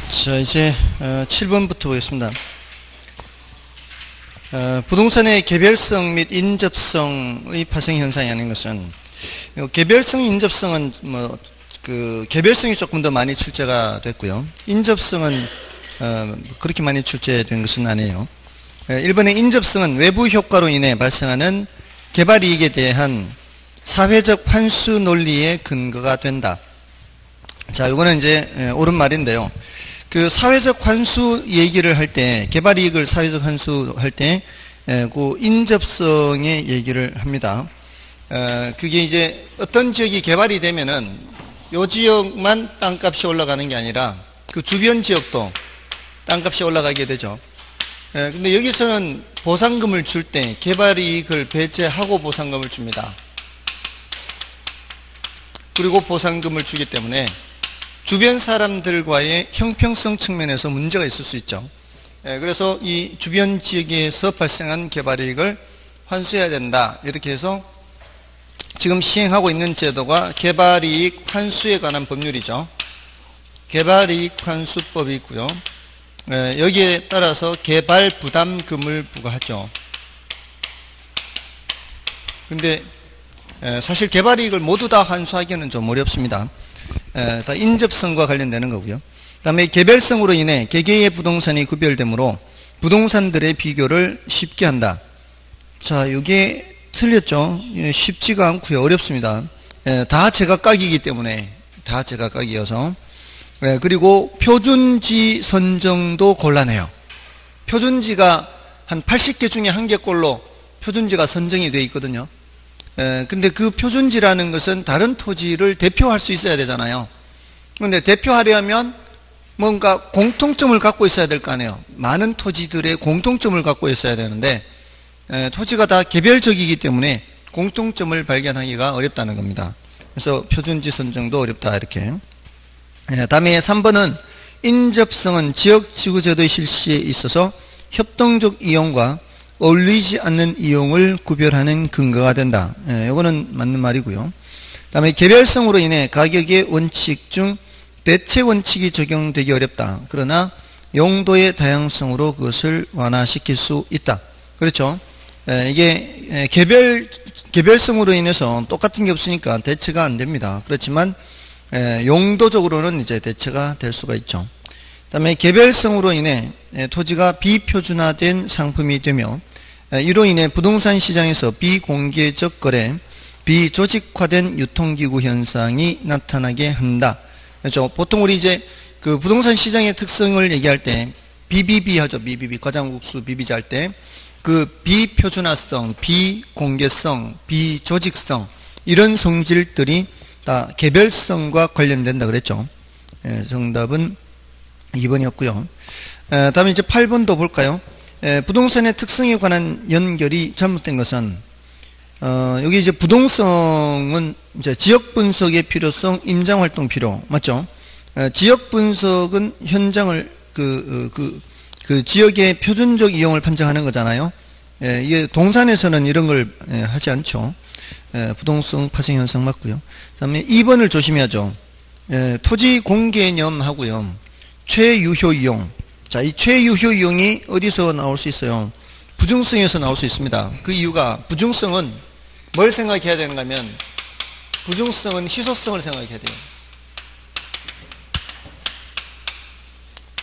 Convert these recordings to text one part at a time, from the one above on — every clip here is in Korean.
자, 이제 7번부터 보겠습니다. 부동산의 개별성 및 인접성의 파생 현상이 아닌 것은, 개별성, 인접성은 개별성이 조금 더 많이 출제가 됐고요. 인접성은 그렇게 많이 출제된 것은 아니에요. 1번의 인접성은 외부 효과로 인해 발생하는 개발이익에 대한 사회적 환수 논리의 근거가 된다. 자, 이거는 이제 옳은 말인데요. 그 사회적 환수 얘기를 할 때, 개발이익을 사회적 환수할 때, 그 인접성의 얘기를 합니다. 그게 이제 어떤 지역이 개발이 되면은 요 지역만 땅값이 올라가는 게 아니라 그 주변 지역도 땅값이 올라가게 되죠. 근데 여기서는 보상금을 줄 때 개발이익을 배제하고 보상금을 줍니다. 그리고 보상금을 주기 때문에 주변 사람들과의 형평성 측면에서 문제가 있을 수 있죠. 그래서 이 주변 지역에서 발생한 개발이익을 환수해야 된다. 이렇게 해서 지금 시행하고 있는 제도가 개발이익 환수에 관한 법률이죠. 개발이익 환수법이 있고요. 여기에 따라서 개발 부담금을 부과하죠. 근데 사실 개발이익을 모두 다 환수하기는 좀 어렵습니다. 다 인접성과 관련되는 거고요. 그 다음에 개별성으로 인해 개개의 부동산이 구별되므로 부동산들의 비교를 쉽게 한다. 자, 이게 틀렸죠. 쉽지가 않고요. 어렵습니다. 다 제각각이기 때문에, 다 제각각이어서. 그리고 표준지 선정도 곤란해요. 표준지가 한 80개 중에 1개꼴로 표준지가 선정이 되어 있거든요. 근데 그 표준지라는 것은 다른 토지를 대표할 수 있어야 되잖아요. 근데 대표하려면 뭔가 공통점을 갖고 있어야 될 거 아니에요. 많은 토지들의 공통점을 갖고 있어야 되는데, 토지가 다 개별적이기 때문에 공통점을 발견하기가 어렵다는 겁니다. 그래서 표준지 선정도 어렵다, 이렇게. 다음에 3번은 인접성은 지역 지구제도의 실시에 있어서 협동적 이용과 어울리지 않는 이용을 구별하는 근거가 된다. 이거는 맞는 말이고요. 다음에 개별성으로 인해 가격의 원칙 중 대체 원칙이 적용되기 어렵다. 그러나 용도의 다양성으로 그것을 완화시킬 수 있다. 그렇죠? 이게 개별성으로 인해서 똑같은 게 없으니까 대체가 안 됩니다. 그렇지만 용도적으로는 이제 대체가 될 수가 있죠. 그다음에 개별성으로 인해 토지가 비표준화된 상품이 되며 이로 인해 부동산 시장에서 비공개적 거래, 비조직화된 유통기구 현상이 나타나게 한다. 그렇죠. 보통 우리 이제 그 부동산 시장의 특성을 얘기할 때 BBB 하죠. BBB, 과장국수 BB지 할 때 그 비표준화성, 비공개성, 비조직성, 이런 성질들이 다 개별성과 관련된다 그랬죠. 정답은 2번이었고요. 다음에 이제 8번도 볼까요? 부동산의 특성에 관한 연결이 잘못된 것은, 여기 이제 부동성은 이제 지역 분석의 필요성, 임장 활동 필요, 맞죠? 지역 분석은 현장을, 그 지역의 표준적 이용을 판정하는 거잖아요. 이게 동산에서는 이런 걸 하지 않죠. 부동성 파생 현상 맞고요. 그 다음에 2번을 조심해야죠. 토지 공개념 하고요. 최유효 이용. 자, 이 최유효 이용이 어디서 나올 수 있어요? 부중성에서 나올 수 있습니다. 그 이유가, 부중성은 뭘 생각해야 되는가 하면, 부중성은 희소성을 생각해야 돼요.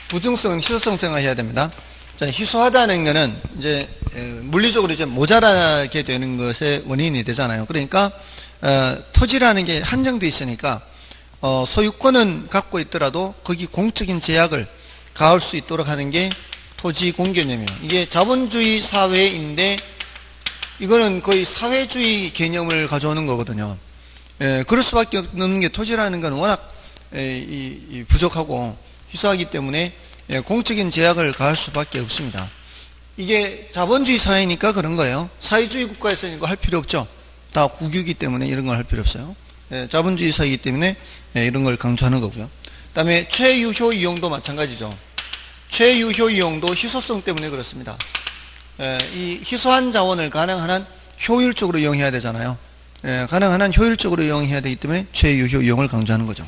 부중성은 희소성 생각해야 됩니다. 자, 희소하다는 것은 이제 물리적으로 이제 모자라게 되는 것의 원인이 되잖아요. 그러니까 토지라는 게 한정되어 있으니까 소유권은 갖고 있더라도 거기 공적인 제약을 가할 수 있도록 하는 게 토지 공개념이에요. 이게 자본주의 사회인데 이거는 거의 사회주의 개념을 가져오는 거거든요. 그럴 수밖에 없는 게, 토지라는 건 워낙 부족하고 희소하기 때문에 공적인 제약을 가할 수밖에 없습니다. 이게 자본주의 사회니까 그런 거예요. 사회주의 국가에서는 이거 할 필요 없죠. 다 국유이기 때문에 이런 걸 할 필요 없어요. 자본주의 사회이기 때문에 이런 걸 강조하는 거고요. 그 다음에 최유효 이용도 마찬가지죠. 최유효 이용도 희소성 때문에 그렇습니다. 이 희소한 자원을 가능한 한 효율적으로 이용해야 되잖아요. 가능한 한 효율적으로 이용해야 되기 때문에 최유효 이용을 강조하는 거죠.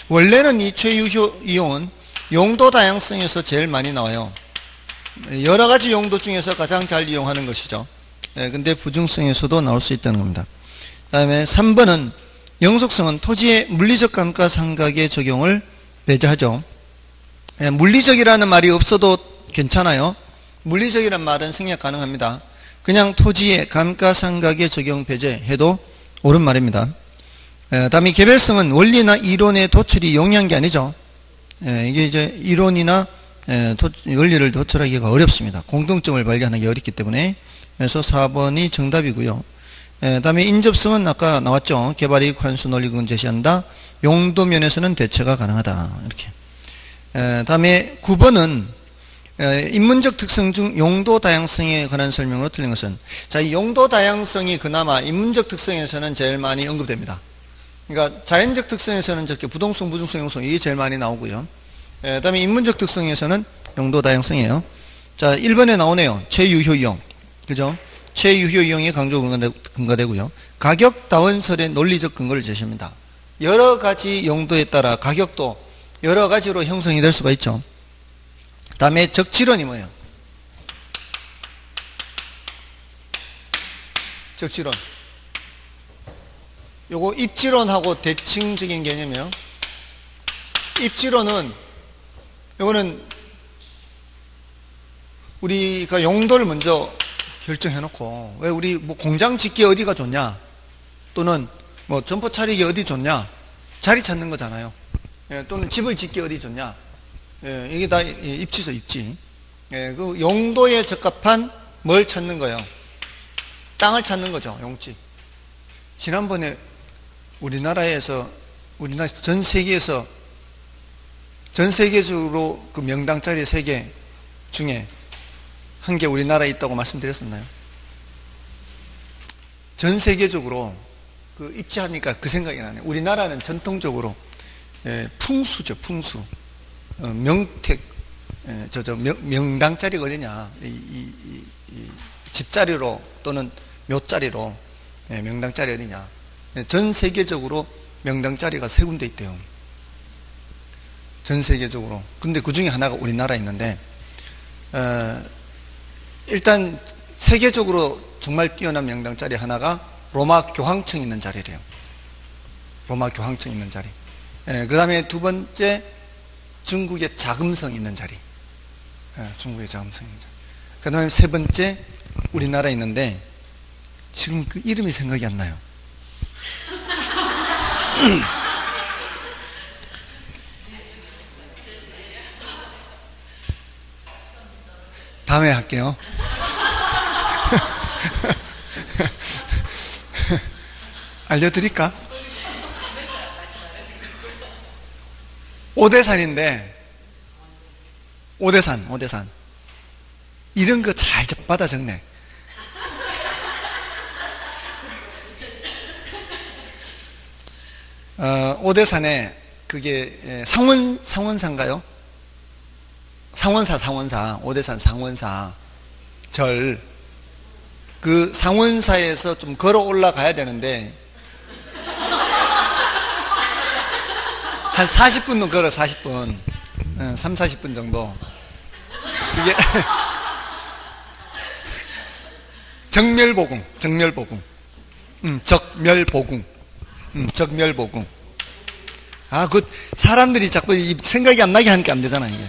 원래는 이 최유효 이용은 용도 다양성에서 제일 많이 나와요. 여러 가지 용도 중에서 가장 잘 이용하는 것이죠. 근데 부중성에서도 나올 수 있다는 겁니다. 그 다음에 3번은 영속성은 토지의 물리적 감가상각의 적용을 배제하죠. 물리적이라는 말이 없어도 괜찮아요. 물리적이라는 말은 생략 가능합니다. 그냥 토지의 감가상각의 적용 배제해도 옳은 말입니다. 다음에 개별성은 원리나 이론의 도출이 용이한 게 아니죠. 이게 이제 이론이나 원리를 도출하기가 어렵습니다. 공통점을 발견하기 어렵기 때문에. 그래서 4번이 정답이고요. 다음에 인접성은 아까 나왔죠. 개발이익 환수 논리극은 제시한다. 용도 면에서는 대체가 가능하다. 이렇게. 다음에 9번은 인문적 특성 중 용도 다양성에 관한 설명으로 틀린 것은, 자, 이 용도 다양성이 그나마 인문적 특성에서는 제일 많이 언급됩니다. 그러니까 자연적 특성에서는 저렇게 부동성, 부중성, 용성 이게 제일 많이 나오고요. 다음에 인문적 특성에서는 용도 다양성이에요. 자, 1번에 나오네요. 최유효 이용. 그죠? 최유효 이용이 강조 근거되고요. 가격 다원설의 논리적 근거를 제시합니다. 여러 가지 용도에 따라 가격도 여러 가지로 형성이 될 수가 있죠. 다음에 적지론이 뭐예요? 적지론. 요거 입지론하고 대칭적인 개념이에요. 입지론은 요거는 우리가 용도를 먼저 결정해 놓고, 왜 우리 뭐 공장 짓기 어디가 좋냐, 또는 뭐 점포 차리기 어디 좋냐, 자리 찾는 거잖아요. 또는 집을 짓기 어디 좋냐. 이게 다 입지죠, 입지. 그 용도에 적합한 뭘 찾는 거예요? 땅을 찾는 거죠, 용지. 지난번에 우리나라에서 전 세계에서 전 세계적으로 그 명당짜리 3개 중에 한 개 우리나라에 있다고 말씀드렸었나요? 전 세계적으로 그 입지하니까 그 생각이 나네요. 우리나라는 전통적으로 풍수죠, 풍수. 명택, 명당짜리가 어디냐. 이 집자리로 또는 묘자리로 명당짜리 어디냐. 전 세계적으로 명당짜리가 3군데 있대요. 전 세계적으로. 근데 그 중에 하나가 우리나라에 있는데, 일단 세계적으로 정말 뛰어난 명당짜리 하나가 로마 교황청 있는 자리래요. 로마 교황청 있는 자리. 그 다음에 2번째 중국의 자금성 있는 자리. 중국의 자금성 있는 자리. 그 다음에 3번째 우리나라에 있는데 지금 그 이름이 생각이 안 나요. 다음에 할게요. 알려드릴까? 오대산인데, 오대산. 이런 거 잘 받아 적네. 오대산에 그게 상원사인가요? 상원사, 오대산 상원사 절. 그 상원사에서 좀 걸어 올라가야 되는데 한 40분은 걸어. 40분 30-40분 정도. 그게 정멸보궁. 적멸보궁. 그 사람들이 자꾸 생각이 안 나게 하니까 안 되잖아, 이게.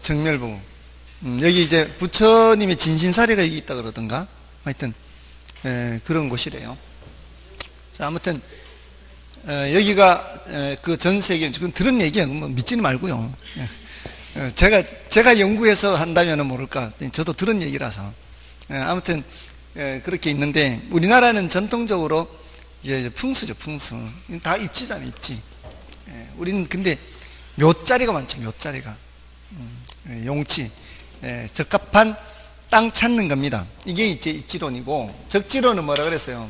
정멸보궁. 여기 이제 부처님의 진신사례가 여기 있다 그러던가. 하여튼, 그런 곳이래요. 자, 아무튼, 여기가 그 전 세계, 지금 들은 얘기야. 뭐 믿지는 말고요. 제가 연구해서 한다면 모를까. 저도 들은 얘기라서. 아무튼, 그렇게 있는데, 우리나라는 전통적으로 이제 풍수죠, 풍수. 다 입지잖아요, 입지. 우리는 근데 묘자리가 많죠, 묘자리가. 용지. 적합한 땅 찾는 겁니다. 이게 이제 입지론이고, 적지론은 뭐라 그랬어요?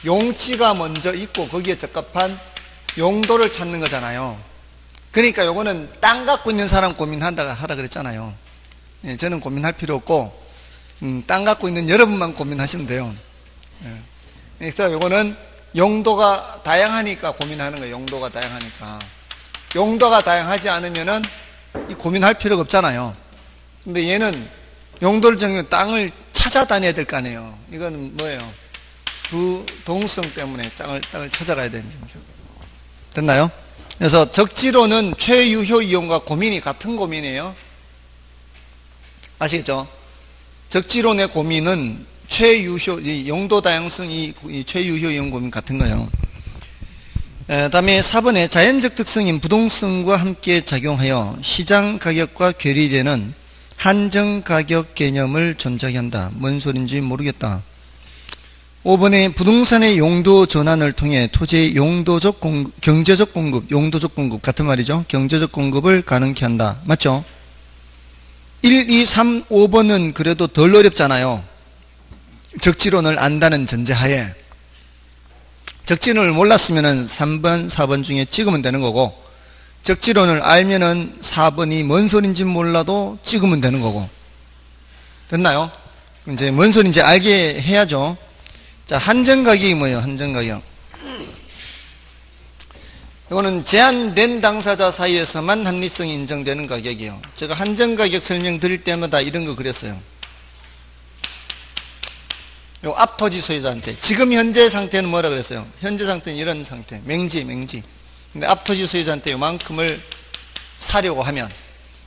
용지가 먼저 있고 거기에 적합한 용도를 찾는 거잖아요. 그러니까 요거는 땅 갖고 있는 사람 하라 그랬잖아요. 저는 고민할 필요 없고, 땅 갖고 있는 여러분만 고민하시면 돼요. 그래서 요거는 용도가 다양하니까 고민하는 거예요. 용도가 다양하니까. 용도가 다양하지 않으면은 고민할 필요가 없잖아요. 근데 얘는 용도를 정하면 땅을 찾아다녀야 될 거 아니에요. 이건 뭐예요? 부동성 때문에 땅을 찾아가야 되는 점이죠. 됐나요? 그래서 적지로는 최유효 이용과 고민이 같은 고민이에요. 아시겠죠? 적지론의 고민은 최유효, 용도 다양성, 이 최유효 이용 고민 같은 거예요. 다음에 4번에 자연적 특성인 부동성과 함께 작용하여 시장 가격과 괴리되는 한정 가격 개념을 존재하게 한다. 뭔 소린지 모르겠다. 5번에 부동산의 용도 전환을 통해 토지의 용도적 공급, 경제적 공급, 용도적 공급 같은 말이죠. 경제적 공급을 가능케 한다. 맞죠? 1, 2, 3, 5번은 그래도 덜 어렵잖아요. 적지론을 안다는 전제하에. 적지론을 몰랐으면 3번, 4번 중에 찍으면 되는 거고, 적지론을 알면은 4번이 뭔 소린지 몰라도 찍으면 되는 거고. 됐나요? 이제 뭔 소린지 알게 해야죠. 자, 한정가격이 뭐예요? 한정가격. 이거는 제한된 당사자 사이에서만 합리성이 인정되는 가격이에요. 제가 한정가격 설명드릴 때마다 이런 거 그랬어요. 요 앞토지 소유자한테 지금 현재 상태는 뭐라 그랬어요? 현재 상태는 이런 상태. 맹지. 근데 앞토지 소유자한테 요만큼을 사려고 하면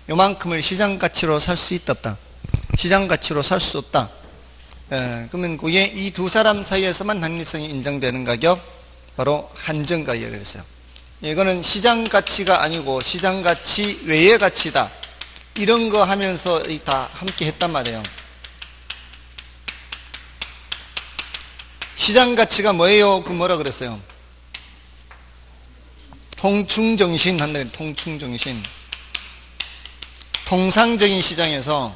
요만큼을 시장가치로 살 수 있다 없다? 시장가치로 살 수 없다. 그러면 그게 이 두 사람 사이에서만 합리성이 인정되는 가격, 바로 한정가격이라고 했어요. 이거는 시장가치가 아니고 시장가치 외의 가치다. 이런 거 하면서 다 함께 했단 말이에요. 시장가치가 뭐예요? 그 뭐라 그랬어요? 통충정신 한다. 통충정신. 통상적인 시장에서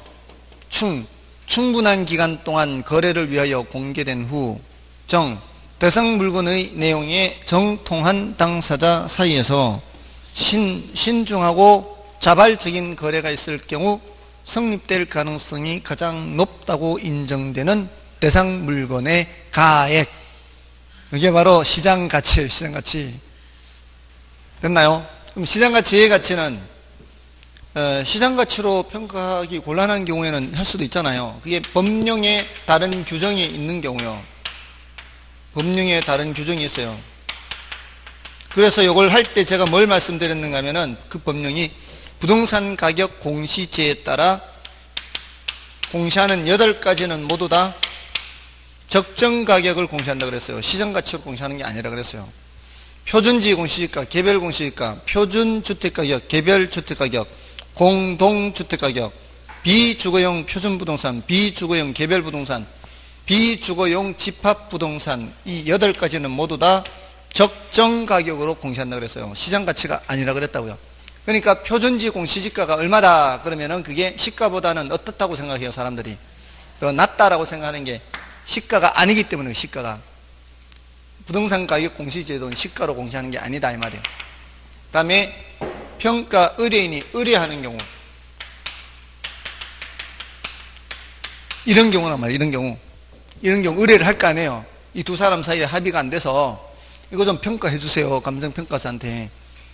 충분한 기간 동안 거래를 위하여 공개된 후 대상 물건의 내용에 정통한 당사자 사이에서 신중하고 자발적인 거래가 있을 경우 성립될 가능성이 가장 높다고 인정되는 대상 물건의 가액. 이게 바로 시장가치예요. 시장가치. 됐나요? 그럼 시장가치 외의 가치는 시장가치로 평가하기 곤란한 경우에는 할 수도 있잖아요. 그게 법령에 다른 규정이 있는 경우요. 법령에 다른 규정이 있어요. 그래서 이걸 할 때 제가 뭘 말씀드렸는가 하면은 그 법령이 부동산 가격 공시제에 따라 공시하는 8가지는 모두 다 적정 가격을 공시한다 그랬어요. 시장가치로 공시하는 게 아니라 그랬어요. 표준지 공시지가, 개별 공시지가, 표준주택가격, 개별주택가격, 공동주택가격, 비주거용 표준부동산, 비주거용 개별부동산, 비주거용 집합부동산, 이 8가지는 모두 다 적정 가격으로 공시한다 그랬어요. 시장가치가 아니라 그랬다고요. 그러니까 표준지 공시지가가 얼마다 그러면은 그게 시가보다는 어떻다고 생각해요, 사람들이. 더 낮다라고 생각하는 게 시가가 아니기 때문에. 시가가 부동산 가격 공시제도는 시가로 공시하는 게 아니다 이 말이에요. 그 다음에 평가 의뢰인이 의뢰하는 경우, 이런 경우란 말이에요. 이런 경우 의뢰를 할 거 아니에요. 이 두 사람 사이에 합의가 안 돼서 이거 좀 평가해 주세요, 감정평가사한테.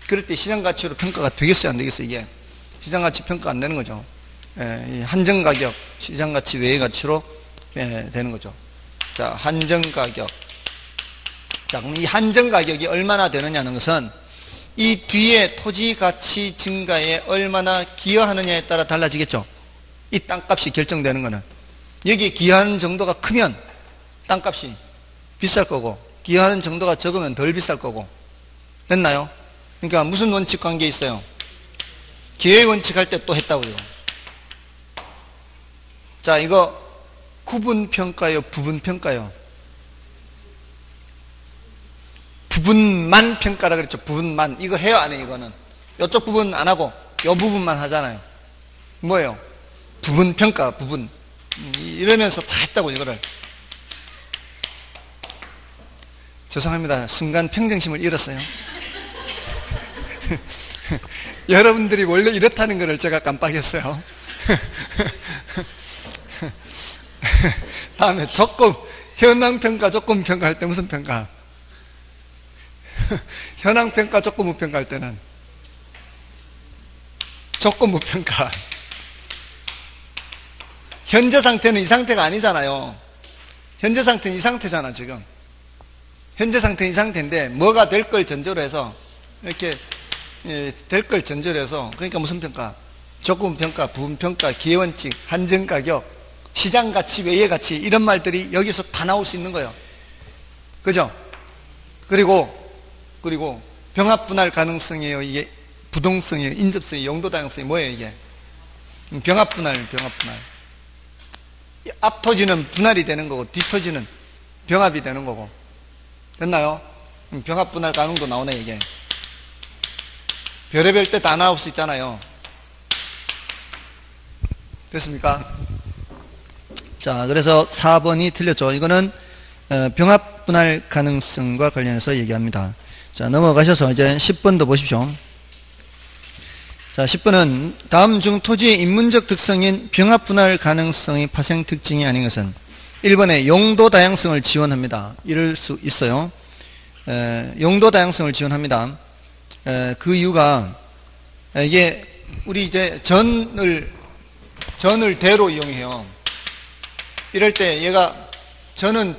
그럴 때 시장가치로 평가가 되겠어요, 안 되겠어요? 이게 시장가치 평가 안 되는 거죠. 한정가격, 시장가치 외의 가치로 되는 거죠. 자, 한정가격. 자, 그럼 이 한정가격이 얼마나 되느냐는 것은 이 뒤에 토지가치 증가에 얼마나 기여하느냐에 따라 달라지겠죠. 이 땅값이 결정되는 거는. 여기에 기여하는 정도가 크면 땅값이 비쌀 거고, 기여하는 정도가 적으면 덜 비쌀 거고. 됐나요? 그러니까 무슨 원칙 관계 있어요? 기회 원칙 할 때 또 했다고요. 자, 이거 구분평가요, 부분평가요? 부분만 평가라 그랬죠. 부분만. 이거 해요, 안 해요? 이거는 이쪽 부분 안 하고 이 부분만 하잖아요. 뭐예요? 부분평가. 부분. 이러면서 다 했다고. 이거를. 죄송합니다. 순간 평정심을 잃었어요. 여러분들이 원래 이렇다는 것을 제가 깜빡했어요. 다음에 조금, 현황평가, 조건평가 할 때 무슨 평가? 현황평가, 조건부평가 할 때는 조건부평가. 현재 상태는 이 상태가 아니잖아요. 현재 상태는 이 상태잖아, 지금. 현재 상태는 이 상태인데, 뭐가 될 걸 전제로 해서, 이렇게, 될 걸 전제로 해서, 그러니까 무슨 평가? 조건부평가, 부분평가, 기회원칙, 한정가격, 시장가치, 외예가치, 이런 말들이 여기서 다 나올 수 있는 거예요. 그죠? 그리고, 병합분할 가능성이에요, 이게. 부동성이에요, 인접성이에요, 용도다양성이 뭐예요, 이게? 병합분할. 앞토지는 분할이 되는 거고, 뒷토지는 병합이 되는 거고. 됐나요? 병합분할 가능도 나오네, 이게. 별의별 때 다 나올 수 있잖아요. 됐습니까? 자, 그래서 4번이 틀렸죠. 이거는 병합분할 가능성과 관련해서 얘기합니다. 자, 넘어가셔서 이제 10번도 보십시오. 자, 10번은 다음 중 토지의 인문적 특성인 병합분할 가능성의 파생 특징이 아닌 것은 1번에 용도 다양성을 지원합니다. 이럴 수 있어요. 용도 다양성을 지원합니다. 그 이유가 이게 우리 이제 전을 대로 이용해요. 이럴 때 얘가 전은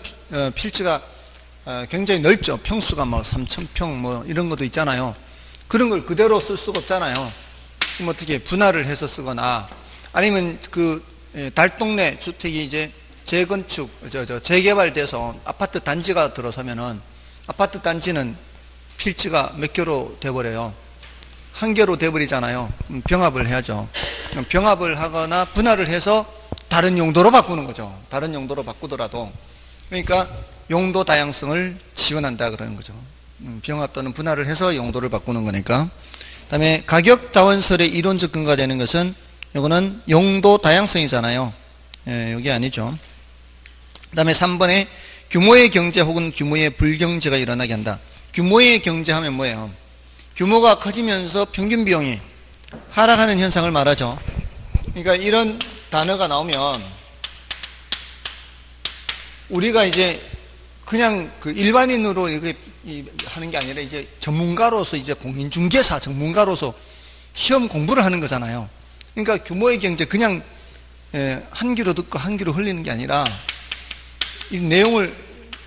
필지가 굉장히 넓죠. 평수가 뭐 3,000평 뭐 이런 것도 있잖아요. 그런 걸 그대로 쓸 수가 없잖아요. 그럼 어떻게 분할을 해서 쓰거나 아니면 그 달동네 주택이 이제 재건축, 재개발돼서 아파트 단지가 들어서면은 아파트 단지는 필지가 몇 개로 돼버려요. 한 개로 돼버리잖아요. 그럼 병합을 해야죠. 병합을 하거나 분할을 해서 다른 용도로 바꾸는 거죠. 다른 용도로 바꾸더라도. 그러니까 용도 다양성을 지원한다 그러는 거죠. 병합 또는 분할을 해서 용도를 바꾸는 거니까. 그 다음에 가격 다원설의 이론적 근거가 되는 것은 이거는 용도 다양성이잖아요. 여기 아니죠. 그 다음에 3번에 규모의 경제 혹은 규모의 불경제가 일어나게 한다. 규모의 경제하면 뭐예요? 규모가 커지면서 평균 비용이 하락하는 현상을 말하죠. 그러니까 이런 단어가 나오면 우리가 이제 그냥 그 일반인으로 이렇게 하는 게 아니라 이제 전문가로서 이제 공인중개사 전문가로서 시험 공부를 하는 거잖아요. 그러니까 규모의 경제 그냥 한 귀로 듣고 한 귀로 흘리는 게 아니라 이 내용을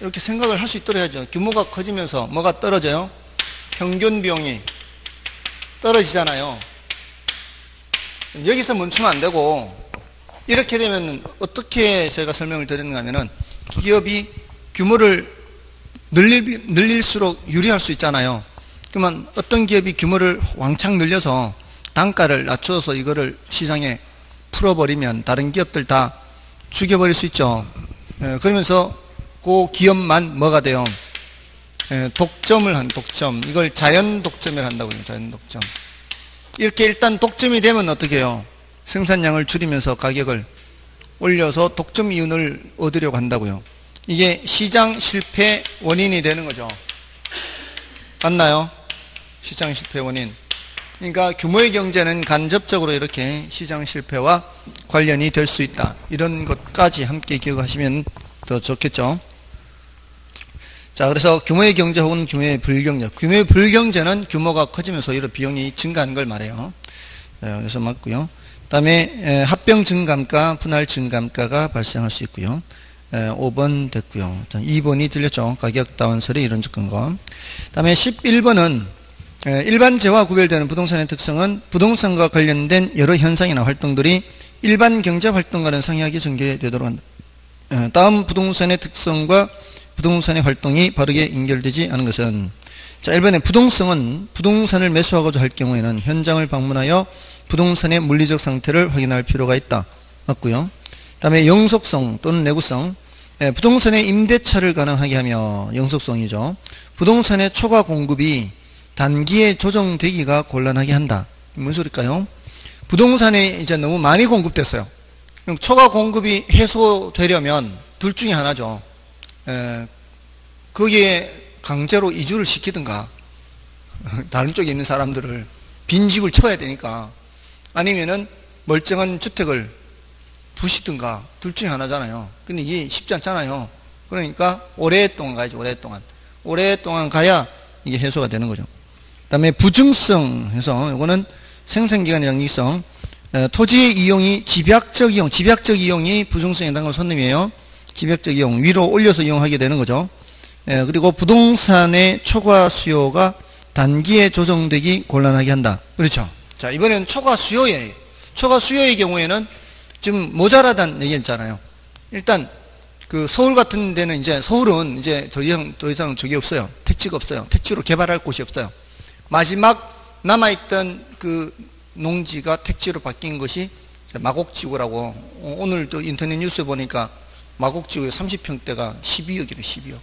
이렇게 생각을 할 수 있도록 해야죠. 규모가 커지면서 뭐가 떨어져요? 평균 비용이 떨어지잖아요. 여기서 멈추면 안 되고 이렇게 되면 어떻게 제가 설명을 드렸는가 하면은 기업이 규모를 늘릴수록 유리할 수 있잖아요. 그러면 어떤 기업이 규모를 왕창 늘려서 단가를 낮춰서 이거를 시장에 풀어버리면 다른 기업들 다 죽여버릴 수 있죠. 그러면서 그 기업만 뭐가 돼요? 독점을 한 독점. 이걸 자연 독점을 한다고요. 자연 독점. 이렇게 일단 독점이 되면 어떻게 해요? 생산량을 줄이면서 가격을 올려서 독점 이윤을 얻으려고 한다고요. 이게 시장 실패 원인이 되는 거죠. 맞나요? 시장 실패 원인. 그러니까 규모의 경제는 간접적으로 이렇게 시장 실패와 관련이 될 수 있다. 이런 것까지 함께 기억하시면 더 좋겠죠. 자, 그래서 규모의 경제 혹은 규모의 불경제. 규모의 불경제는 규모가 커지면서 이런 비용이 증가하는 걸 말해요. 그래서 맞고요. 그 다음에 합병 증감가, 분할 증감가가 발생할 수 있고요. 5번 됐고요. 2번이 들렸죠. 가격 다원설의 이론적 근거. 그 다음에 11번은 일반재와 구별되는 부동산의 특성은 부동산과 관련된 여러 현상이나 활동들이 일반 경제 활동과는 상이하게 전개되도록 한다. 다음 부동산의 특성과 부동산의 활동이 바르게 연결되지 않은 것은, 자, 1번에 부동성은 부동산을 매수하고자 할 경우에는 현장을 방문하여 부동산의 물리적 상태를 확인할 필요가 있다. 맞고요. 그 다음에 영속성 또는 내구성, 부동산의 임대차를 가능하게 하며 영속성이죠. 부동산의 초과 공급이 단기에 조정되기가 곤란하게 한다. 무슨 소리일까요? 부동산에 이제 너무 많이 공급됐어요. 그럼 초과 공급이 해소되려면 둘 중에 하나죠. 거기에 강제로 이주를 시키든가 다른 쪽에 있는 사람들을 빈집을 쳐야 되니까, 아니면은 멀쩡한 주택을 부시든가 둘 중에 하나잖아요. 근데 이게 쉽지 않잖아요. 그러니까 오랫동안 가야죠. 오랫동안 가야 이게 해소가 되는 거죠. 그다음에 부증성 해서 이거는 생산기간의 장기성, 토지의 이용이 집약적 이용이 부증성에 해당하는 손님이에요. 집약적 이용, 위로 올려서 이용하게 되는 거죠. 그리고 부동산의 초과 수요가 단기에 조정되기 곤란하게 한다. 그렇죠. 자, 이번에는 초과 수요예요. 초과 수요의 경우에는 좀 모자라다는 얘기했잖아요. 일단 그 서울 같은 데는 이제 서울은 이제 더 이상 저기 없어요. 택지가 없어요. 택지로 개발할 곳이 없어요. 마지막 남아있던 그 농지가 택지로 바뀐 것이 마곡지구라고, 오늘도 인터넷 뉴스 보니까 마곡지구의 30평대가 12억이래. 12억.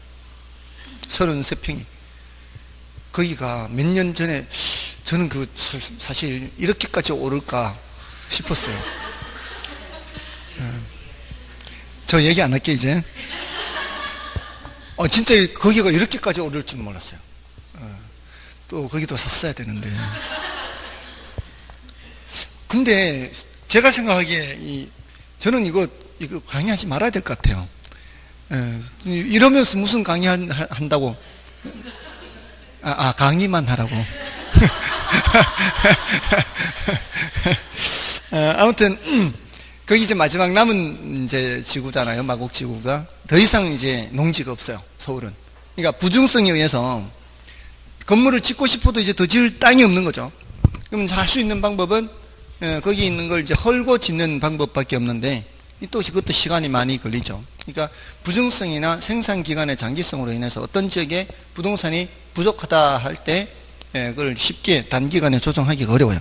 33평이. 거기가 몇 년 전에 저는 그 사실 이렇게까지 오를까 싶었어요. 저 얘기 안 할게 이제. 진짜 거기가 이렇게까지 오를 줄 몰랐어요. 또 거기도 샀어야 되는데. 근데 제가 생각하기에 저는 이거 강의하지 말아야 될 것 같아요. 이러면서 무슨 강의한다고? 강의만 하라고. 아무튼 거기 이제 마지막 남은 이제 지구잖아요. 마곡지구가. 더 이상 이제 농지가 없어요. 서울은. 그러니까 부증성에 의해서 건물을 짓고 싶어도 이제 더 지을 땅이 없는 거죠. 그럼 할 수 있는 방법은 거기 있는 걸 이제 헐고 짓는 방법밖에 없는데, 또 그것도 시간이 많이 걸리죠. 그러니까 부증성이나 생산 기간의 장기성으로 인해서 어떤 지역에 부동산이 부족하다 할 때 그걸 쉽게 단기간에 조정하기가 어려워요.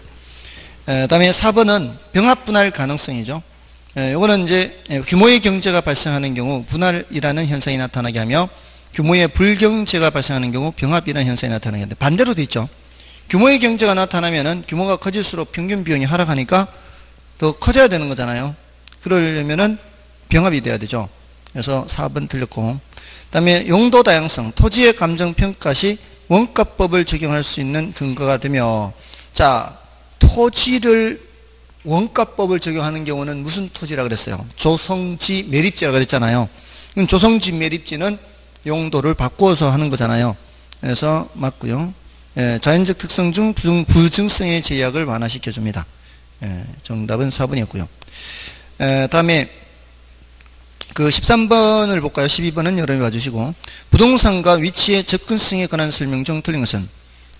다음에 4번은 병합 분할 가능성이죠. 이거는 이제 규모의 경제가 발생하는 경우 분할이라는 현상이 나타나게 하며, 규모의 불경제가 발생하는 경우 병합이라는 현상이 나타나게 하는데, 반대로 돼 있죠. 규모의 경제가 나타나면은 규모가 커질수록 평균 비용이 하락하니까 더 커져야 되는 거잖아요. 그러려면은 병합이 돼야 되죠. 그래서 4번 틀렸고, 그 다음에 용도 다양성, 토지의 감정평가 시 원가법을 적용할 수 있는 근거가 되며, 자, 토지를 원가법을 적용하는 경우는 무슨 토지라 그랬어요? 조성지 매립지라고 그랬잖아요. 그럼 조성지 매립지는 용도를 바꾸어서 하는 거잖아요. 그래서 맞고요. 자연적 특성 중 부증성의 제약을 완화시켜 줍니다. 정답은 4번이었고요. 다음에 그 13번을 볼까요? 12번은 여러분이 봐주시고, 부동산과 위치의 접근성에 관한 설명 중 틀린 것은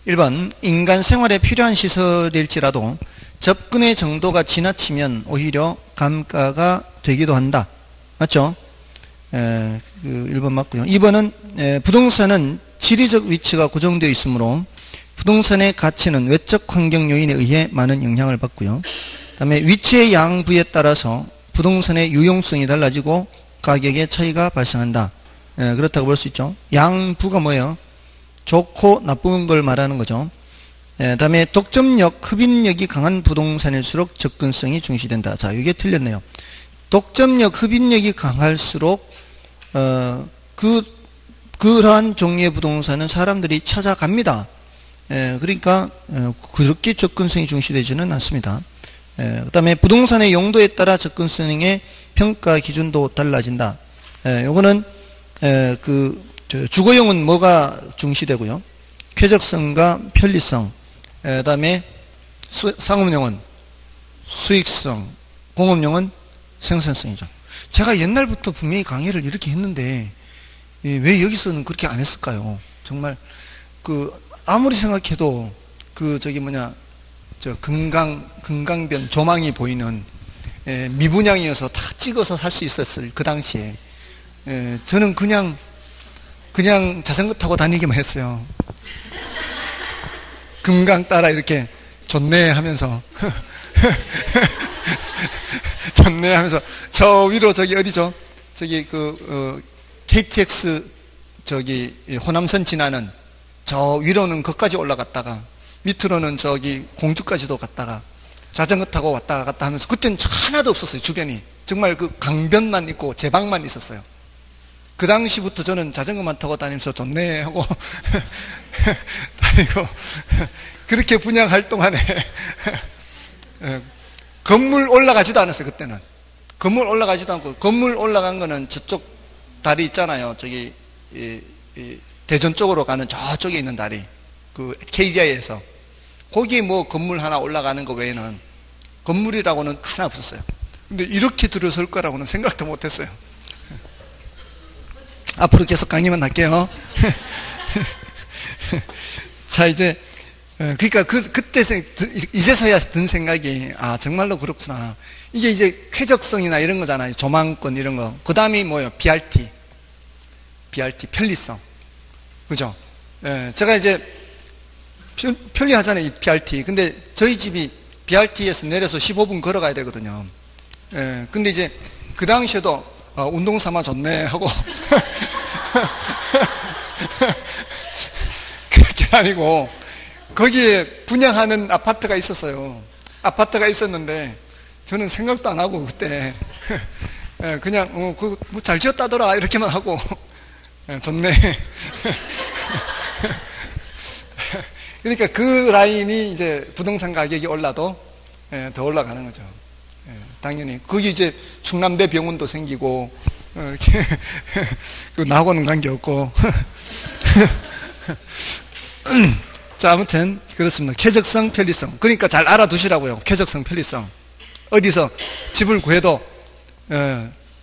1번 인간 생활에 필요한 시설일지라도 접근의 정도가 지나치면 오히려 감가가 되기도 한다. 맞죠? 그 1번 맞고요. 2번은 부동산은 지리적 위치가 고정되어 있으므로 부동산의 가치는 외적 환경 요인에 의해 많은 영향을 받고요. 그 다음에 위치의 양부에 따라서 부동산의 유용성이 달라지고 가격의 차이가 발생한다. 그렇다고 볼 수 있죠. 양부가 뭐예요? 좋고 나쁜 걸 말하는 거죠. 다음에 독점력, 흡인력이 강한 부동산일수록 접근성이 중시된다. 자, 이게 틀렸네요. 독점력, 흡인력이 강할수록 그러한 종류의 부동산은 사람들이 찾아갑니다. 그러니까 그렇게 접근성이 중시되지는 않습니다. 그 다음에 부동산의 용도에 따라 접근성의 평가 기준도 달라진다. 요거는 주거용은 뭐가 중시되고요? 쾌적성과 편리성, 그 다음에 상업용은 수익성, 공업용은 생산성이죠. 제가 옛날부터 분명히 강의를 이렇게 했는데 왜 여기서는 그렇게 안 했을까요? 정말 아무리 생각해도 금강변 조망이 보이는 미분양이어서 다 찍어서 살 수 있었을 그 당시에 저는 그냥 자전거 타고 다니기만 했어요. 금강 따라 이렇게 좋네 하면서 좋네 하면서 저 위로 어디죠? KTX 호남선 지나는 저 위로는 거기까지 올라갔다가 밑으로는 공주까지도 갔다가 자전거 타고 왔다 갔다 하면서, 그때는 하나도 없었어요. 주변이 정말 그 강변만 있고 제 방만 있었어요. 그 당시부터 저는 자전거만 타고 다니면서 좋네 하고 다니고 그렇게 분양 활동하네. 건물 올라가지도 않았어요. 그때는 건물 올라가지도 않고, 건물 올라간 거는 저쪽 다리 있잖아요. 대전 쪽으로 가는 저쪽에 있는 다리, 그 KDI에서 거기 뭐 건물 하나 올라가는 거 외에는 건물이라고는 하나 없었어요. 근데 이렇게 들어설 거라고는 생각도 못했어요. 앞으로 계속 강의만 할게요. 자, 이제 그러니까 그때 이제서야 든 생각이, 아, 정말로 그렇구나. 이게 이제 쾌적성이나 이런 거잖아요. 조망권 이런 거. 그 다음이 뭐예요? BRT 편리성. 그죠? 제가 이제 편리하잖아요, 이 BRT. 근데 저희 집이 BRT에서 내려서 15분 걸어가야 되거든요. 근데 이제 그 당시에도 운동 삼아 좋네 하고 그렇게 아니고 거기에 분양하는 아파트가 있었어요. 아파트가 있었는데 저는 생각도 안 하고 그때 그냥 그거 뭐 잘 지었다더라 이렇게만 하고 좋네. 그러니까 그 라인이 이제 부동산 가격이 올라도 더 올라가는 거죠. 당연히 거기 이제 충남대 병원도 생기고 이렇게 그 나하고는 관계없고. 자, 아무튼 그렇습니다. 쾌적성, 편리성. 그러니까 잘 알아두시라고요. 쾌적성, 편리성. 어디서 집을 구해도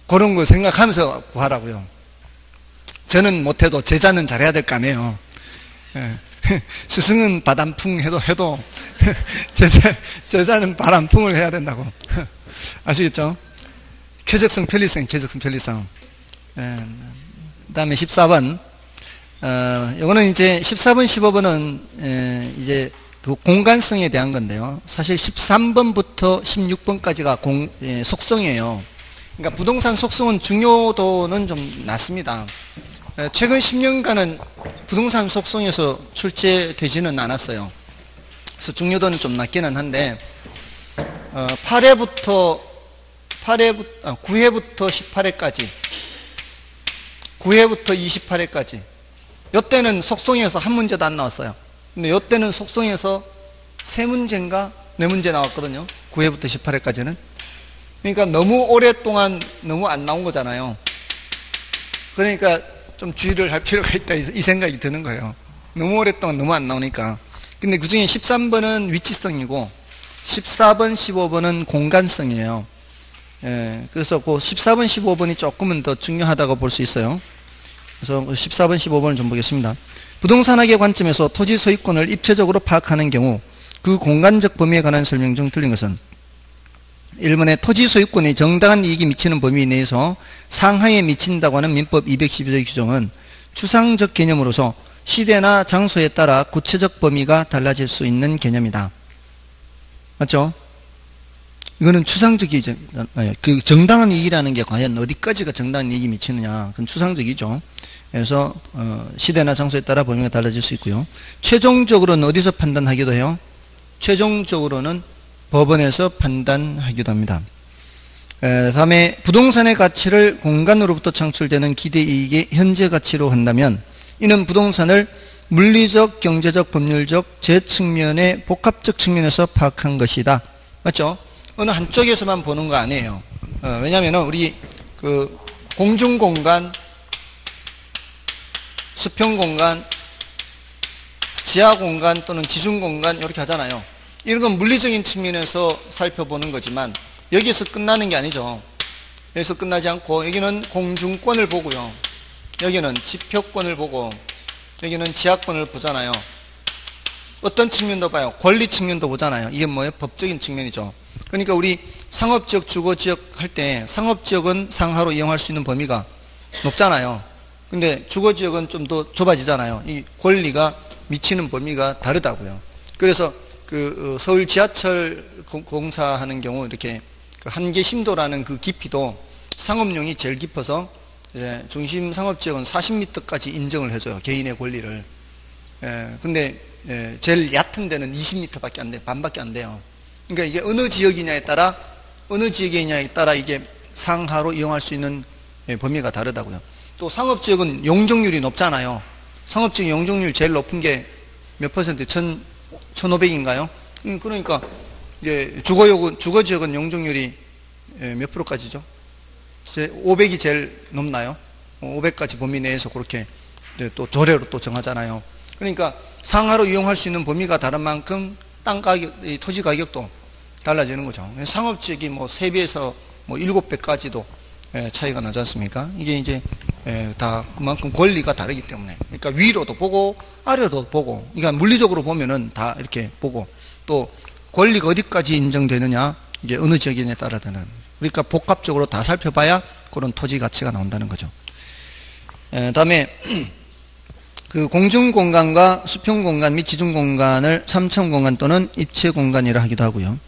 그런 거 생각하면서 구하라고요. 저는 못해도 제자는 잘해야 될 거 아니에요. 스승은 바람풍 해도 제자는 바람풍을 해야 된다고. 아시겠죠? 쾌적성, 편리성, 쾌적성, 편리성. 그 다음에 14번. 요거는 이제 14번, 15번은 이제 그 공간성에 대한 건데요. 사실 13번부터 16번까지가 속성이에요. 그러니까 부동산 속성은 중요도는 좀 낮습니다. 최근 10년간은 부동산 속성에서 출제되지는 않았어요. 그래서 중요도는 좀 낮기는 한데 9회부터 18회까지 9회부터 28회까지 이때는 속성에서 한 문제도 안 나왔어요. 근데 이때는 속성에서 3문제인가 4문제 나왔거든요. 9회부터 18회까지는. 그러니까 너무 오랫동안 너무 안 나온 거잖아요. 그러니까 좀 주의를 할 필요가 있다 이 생각이 드는 거예요. 너무 오랫동안 너무 안 나오니까. 근데 그 중에 13번은 위치성이고 14번, 15번은 공간성이에요. 그래서 그 14번, 15번이 조금은 더 중요하다고 볼 수 있어요. 그래서 14번, 15번을 좀 보겠습니다. 부동산학의 관점에서 토지 소유권을 입체적으로 파악하는 경우 그 공간적 범위에 관한 설명 중 틀린 것은 1번에 토지 소유권이 정당한 이익이 미치는 범위 내에서 상하에 미친다고 하는 민법 212조의 규정은 추상적 개념으로서 시대나 장소에 따라 구체적 범위가 달라질 수 있는 개념이다. 맞죠? 이거는 추상적이죠. 그 정당한 이익이라는 게 과연 어디까지가 정당한 이익이 미치느냐. 그건 추상적이죠. 그래서 시대나 장소에 따라 범위가 달라질 수 있고요. 최종적으로는 어디서 판단하기도 해요? 최종적으로는 법원에서 판단하기도 합니다. 다음에 부동산의 가치를 공간으로부터 창출되는 기대이익의 현재 가치로 한다면 이는 부동산을 물리적, 경제적, 법률적, 재측면의 복합적 측면에서 파악한 것이다. 맞죠? 어느 한쪽에서만 보는 거 아니에요. 왜냐하면 우리 그 공중공간, 수평공간, 지하공간 또는 지중공간 이렇게 하잖아요. 이런 건 물리적인 측면에서 살펴보는 거지만 여기서 끝나는 게 아니죠. 여기서 끝나지 않고 여기는 공중권을 보고요. 여기는 지표권을 보고 여기는 지하권을 보잖아요. 어떤 측면도 봐요? 권리 측면도 보잖아요. 이게 뭐예요? 법적인 측면이죠. 그러니까 우리 상업지역, 주거지역 할 때 상업지역은 상하로 이용할 수 있는 범위가 높잖아요. 근데 주거지역은 좀 더 좁아지잖아요. 이 권리가 미치는 범위가 다르다고요. 그래서 그 서울 지하철 공사하는 경우 이렇게 그 한계 심도라는 그 깊이도 상업용이 제일 깊어서 이제 중심 상업지역은 40m까지 인정을 해줘요. 개인의 권리를. 근데 제일 얕은 데는 20m밖에 안 돼, 반밖에 안 돼요. 그러니까 이게 어느 지역이냐에 따라 이게 상하로 이용할 수 있는 범위가 다르다고요. 또 상업지역은 용적률이 높잖아요. 상업지역 용적률 제일 높은 게 몇 퍼센트? 1500인가요? 그러니까 이제 주거지역은 용적률이 몇 프로까지죠? 500이 제일 높나요? 500까지 범위 내에서 그렇게 또 조례로 또 정하잖아요. 그러니까 상하로 이용할 수 있는 범위가 다른 만큼 땅 가격, 이 토지 가격도 달라지는 거죠. 상업지역이 뭐 3배에서 뭐 7배까지도 차이가 나지 않습니까? 이게 이제 다 그만큼 권리가 다르기 때문에. 그러니까 위로도 보고 아래로도 보고, 그러니까 물리적으로 보면은 다 이렇게 보고, 또 권리가 어디까지 인정되느냐, 이게 어느 지역이냐에 따라 되는. 그러니까 복합적으로 다 살펴봐야 그런 토지 가치가 나온다는 거죠. 다음에 그 공중공간과 수평공간 및 지중공간을 삼천공간 또는 입체공간이라 하기도 하고요.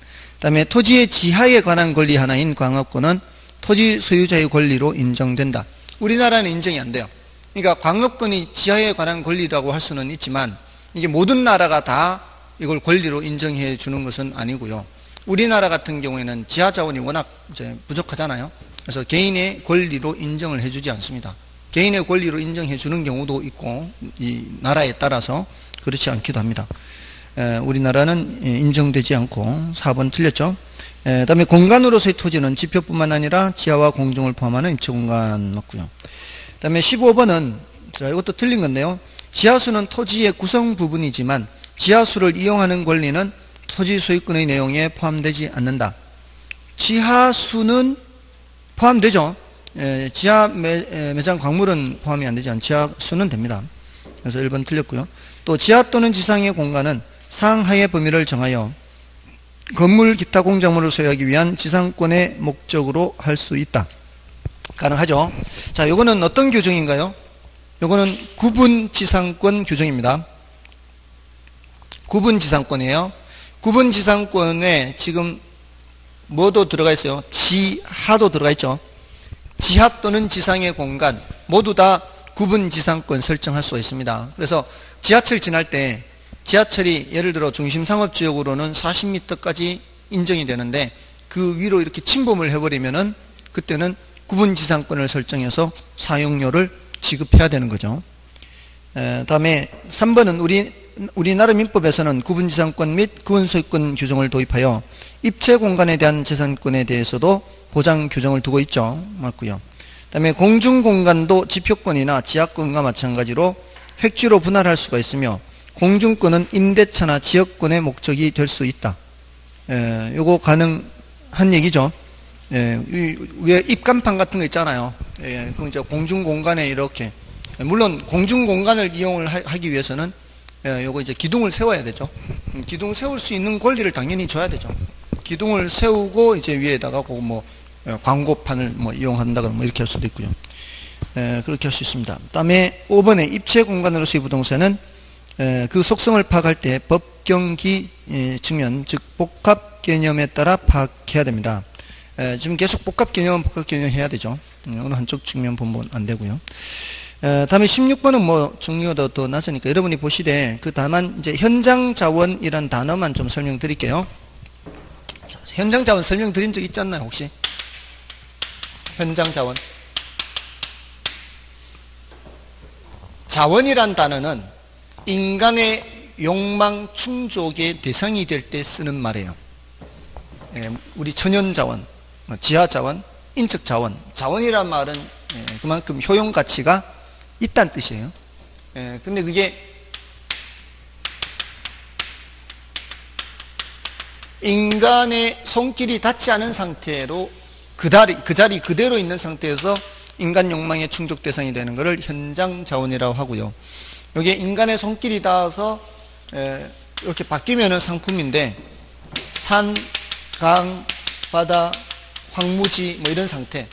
다음에 토지의 지하에 관한 권리 하나인 광업권은 토지 소유자의 권리로 인정된다. 우리나라는 인정이 안 돼요. 그러니까 광업권이 지하에 관한 권리라고 할 수는 있지만 이게 모든 나라가 다 이걸 권리로 인정해 주는 것은 아니고요. 우리나라 같은 경우에는 지하 자원이 워낙 이제 부족하잖아요. 그래서 개인의 권리로 인정을 해주지 않습니다. 개인의 권리로 인정해 주는 경우도 있고, 이 나라에 따라서 그렇지 않기도 합니다. 우리나라는 인정되지 않고 4번 틀렸죠. 다음에 공간으로서의 토지는 지표뿐만 아니라 지하와 공중을 포함하는 입체공간 맞고요. 다음에 15번은 자, 이것도 틀린 건데요. 지하수는 토지의 구성 부분이지만 지하수를 이용하는 권리는 토지 소유권의 내용에 포함되지 않는다. 지하수는 포함되죠. 지하 매장 광물은 포함이 안 되지 않아요. 지하수는 됩니다. 그래서 1번 틀렸고요. 또 지하 또는 지상의 공간은 상하의 범위를 정하여 건물 기타 공작물을 소유하기 위한 지상권의 목적으로 할 수 있다. 가능하죠. 자, 요거는 어떤 규정인가요? 요거는 구분지상권 규정입니다. 구분지상권이에요. 구분지상권에 지금 뭐도 들어가 있어요? 지하도 들어가 있죠. 지하 또는 지상의 공간 모두 다 구분지상권 설정할 수 있습니다. 그래서 지하철 지날 때 지하철이 예를 들어 중심상업지역으로는 40m까지 인정이 되는데 그 위로 이렇게 침범을 해버리면은 그때는 구분지상권을 설정해서 사용료를 지급해야 되는 거죠. 다음에 3번은 우리나라 민법에서는 구분지상권 및 구분소유권 규정을 도입하여 입체공간에 대한 재산권에 대해서도 보장 규정을 두고 있죠. 맞고요. 다음에 공중공간도 지표권이나 지하권과 마찬가지로 획지로 분할할 수가 있으며 공중권은 임대차나 지역권의 목적이 될 수 있다. 요거 가능한 얘기죠. 왜 입간판 같은 거 있잖아요. 그럼 이제 공중공간에 이렇게 물론 공중공간을 이용을 하기 위해서는 요거 이제 기둥을 세워야 되죠. 기둥 세울 수 있는 권리를 당연히 줘야 되죠. 기둥을 세우고 이제 위에다가 뭐 광고판을 뭐 이용한다 그러면 이렇게 할 수도 있고요. 그렇게 할 수 있습니다. 다음에 5번에 입체 공간으로서의 부동산은 그 속성을 파악할 때 법경기 측면 즉 복합 개념에 따라 파악해야 됩니다. 지금 계속 복합 개념 해야 되죠. 어느 한쪽 측면 보면 안 되고요. 다음에 16번은 뭐 중요도 더 낮으니까 여러분이 보시되 그 다만 이제 현장 자원이란 단어만 좀 설명드릴게요. 현장 자원 설명드린 적 있지 않나요 혹시? 현장 자원. 자원이란 단어는 인간의 욕망 충족의 대상이 될 때 쓰는 말이에요. 우리 천연자원, 지하자원, 인적자원. 자원이란 말은 그만큼 효용가치가 있다는 뜻이에요. 근데 그게 인간의 손길이 닿지 않은 상태로 그 자리 그대로 있는 상태에서 인간 욕망의 충족 대상이 되는 것을 현장 자원이라고 하고요. 여기에 인간의 손길이 닿아서 이렇게 바뀌면은 상품인데 산, 강, 바다, 황무지 뭐 이런 상태.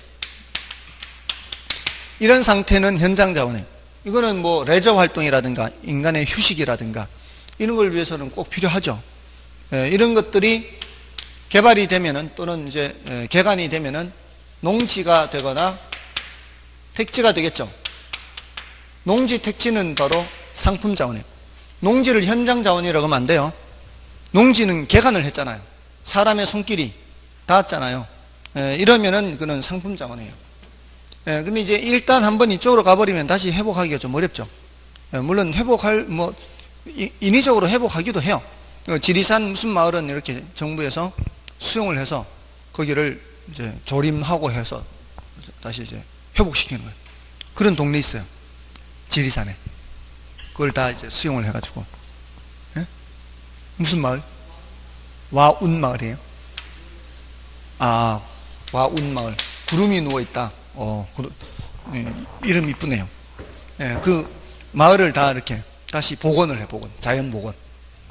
이런 상태는 현장 자원이에요. 이거는 뭐 레저 활동이라든가 인간의 휴식이라든가 이런 걸 위해서는 꼭 필요하죠. 이런 것들이 개발이 되면은 또는 이제 개간이 되면은 농지가 되거나 택지가 되겠죠. 농지 택지는 바로 상품 자원이에요. 농지를 현장 자원이라고 하면 안 돼요. 농지는 개간을 했잖아요. 사람의 손길이 닿았잖아요. 이러면은 그는 상품 자원이에요. 근데 이제 일단 한번 이쪽으로 가버리면 다시 회복하기가 좀 어렵죠. 물론 인위적으로 회복하기도 해요. 지리산 무슨 마을은 이렇게 정부에서 수용을 해서 거기를 이제 조림하고 해서 다시 이제 회복시키는 거예요. 그런 동네 있어요. 지리산에. 그걸 다 이제 수용을 해가지고. 예? 무슨 마을? 와운 마을이에요. 아, 와운 마을. 구름이 누워있다. 이름 이쁘네요. 예, 그 마을을 다 이렇게 다시 복원을 해, 자연 복원.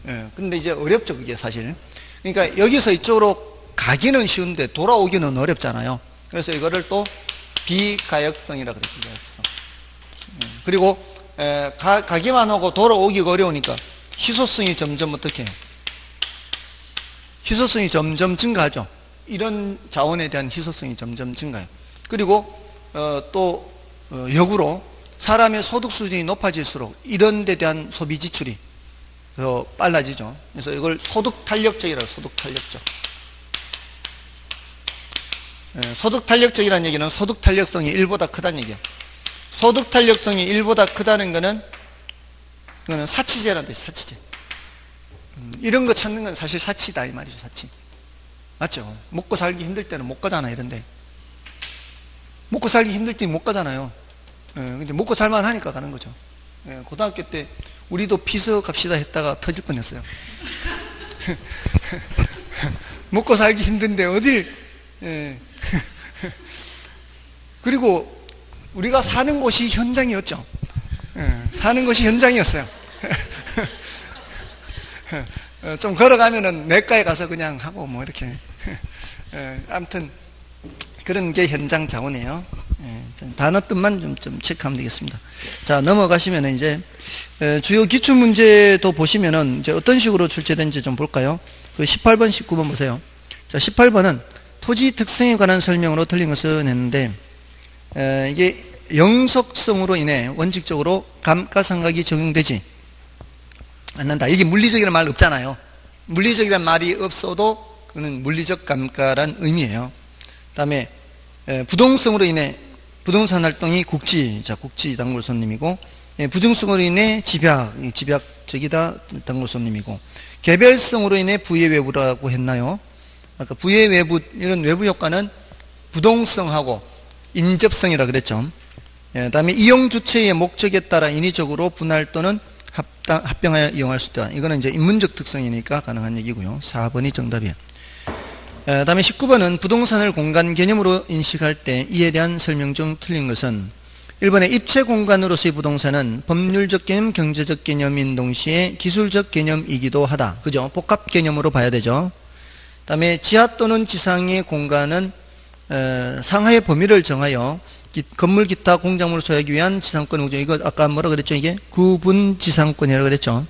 예, 근데 이제 어렵죠, 그게 사실. 그러니까 여기서 이쪽으로 가기는 쉬운데 돌아오기는 어렵잖아요. 그래서 이거를 또 비가역성이라 그래요, 비가역성. 그리고 가기만 하고 돌아오기가 어려우니까 희소성이 점점 어떻게 해요? 희소성이 점점 증가하죠. 이런 자원에 대한 희소성이 점점 증가해요. 그리고 또 역으로 사람의 소득 수준이 높아질수록 이런 데 대한 소비 지출이 더 빨라지죠. 그래서 이걸 소득 탄력적이라고, 소득 탄력적. 소득 탄력적이라는 얘기는 소득 탄력성이 1보다 크다는 얘기예요. 소득 탄력성이 1보다 크다는 거는 그거는 사치제라는 뜻이, 사치제. 이런 거 찾는 건 사실 사치다 이 말이죠, 사치. 맞죠? 먹고 살기 힘들 때는 못 가잖아, 이런데. 먹고 살기 힘들 때는 못 가잖아요. 근데 먹고 살만 하니까 가는 거죠. 고등학교 때 우리도 피서 갑시다 했다가 터질 뻔했어요. 먹고 살기 힘든데 어딜. 그리고 우리가 사는 곳이 현장이었죠. 사는 곳이 현장이었어요. 좀 걸어가면은 내과에 가서 그냥 하고 뭐 이렇게. 아무튼 그런 게 현장 자원이에요. 단어 뜻만 좀 체크하면 되겠습니다. 자, 넘어가시면 이제 주요 기출 문제도 보시면은 이제 어떤 식으로 출제된지 좀 볼까요? 그 18번, 19번 보세요. 자, 18번은 토지 특성에 관한 설명으로 틀린 것은 했는데 이게 영속성으로 인해 원칙적으로 감가상각이 적용되지 않는다. 이게 물리적이라는 말 없잖아요. 물리적이라는 말이 없어도 그는 물리적 감가란 의미예요. 그 다음에 부동성으로 인해 부동산 활동이 국지, 자, 국지 단골손님이고, 부정성으로 인해 집약적이다 단골손님이고, 개별성으로 인해 부의 외부라고 했나요? 아까 부의 외부, 이런 외부 효과는 부동성하고 인접성이라 그랬죠. 그 다음에 이용 주체의 목적에 따라 인위적으로 분할 또는 합병하여 이용할 수 있다. 이거는 이제 인문적 특성이니까 가능한 얘기고요. 4번이 정답이에요. 그 다음에 19번은 부동산을 공간 개념으로 인식할 때 이에 대한 설명 중 틀린 것은 1번에 입체 공간으로서의 부동산은 법률적 개념, 경제적 개념인 동시에 기술적 개념이기도 하다. 그죠? 복합 개념으로 봐야 되죠. 그 다음에 지하 또는 지상의 공간은 상하의 범위를 정하여 건물 기타 공작물을 소유하기 위한 지상권, 이거 아까 뭐라 그랬죠? 이게 구분 지상권이라고 그랬죠.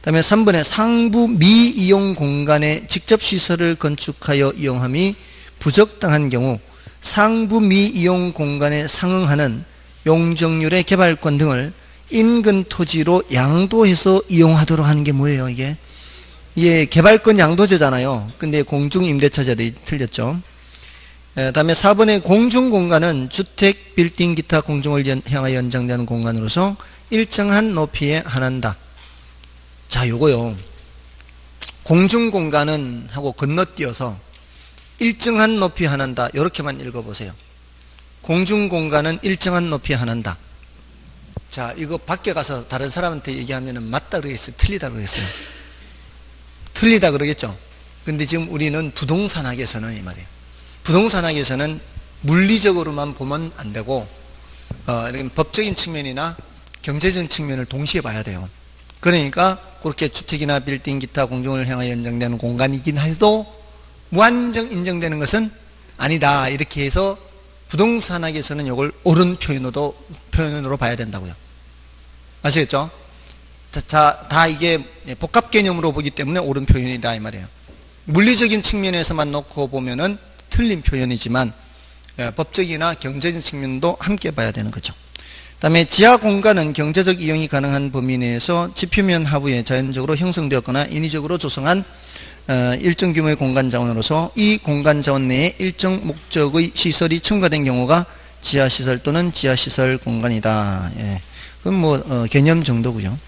그 다음에 3번에 상부 미이용 공간에 직접 시설을 건축하여 이용함이 부적당한 경우 상부 미이용 공간에 상응하는 용적률의 개발권 등을 인근 토지로 양도해서 이용하도록 하는 게 뭐예요, 이게? 이게 개발권 양도제잖아요. 근데 공중임대차제도 틀렸죠. 그 다음에 4번의 공중공간은 주택, 빌딩, 기타 공중을 향하여 연장되는 공간으로서 일정한 높이에 한한다. 자, 요거요. 공중공간은 하고 건너뛰어서 일정한 높이에 한한다. 요렇게만 읽어보세요. 공중공간은 일정한 높이에 한한다. 자, 이거 밖에 가서 다른 사람한테 얘기하면 맞다 그러겠어요? 틀리다 그러겠어요? 틀리다 그러겠죠? 근데 지금 우리는 부동산학에서는 이 말이에요. 부동산학에서는 물리적으로만 보면 안 되고 이렇게 법적인 측면이나 경제적인 측면을 동시에 봐야 돼요. 그러니까 그렇게 주택이나 빌딩, 기타 공중을 향하여 연장되는 공간이긴 해도 무한정 인정되는 것은 아니다. 이렇게 해서 부동산학에서는 이걸 옳은 표현으로 봐야 된다고요. 아시겠죠? 자, 다 이게 복합 개념으로 보기 때문에 옳은 표현이다 이 말이에요. 물리적인 측면에서만 놓고 보면은 틀린 표현이지만 법적이나 경제적인 측면도 함께 봐야 되는 거죠. 그 다음에 지하 공간은 경제적 이용이 가능한 범위 내에서 지표면 하부에 자연적으로 형성되었거나 인위적으로 조성한 일정 규모의 공간 자원으로서 이 공간 자원 내에 일정 목적의 시설이 첨가된 경우가 지하시설 또는 지하시설 공간이다. 예. 그건 뭐 개념 정도고요.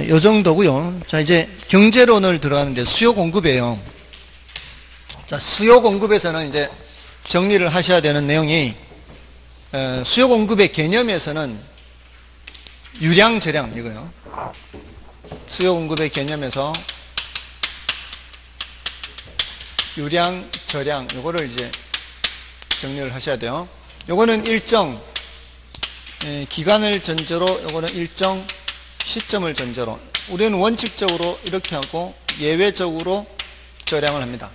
요 정도고요. 자, 이제 경제론을 들어가는데 수요 공급이에요. 자, 수요 공급에서는 이제 정리를 하셔야 되는 내용이 수요 공급의 개념에서는 유량, 저량, 이거요. 수요 공급의 개념에서 유량, 저량, 요거를 이제 정리를 하셔야 돼요. 요거는 일정 기간을 전제로, 요거는 일정 시점을 전제로. 우리는 원칙적으로 이렇게 하고 예외적으로 저량을 합니다.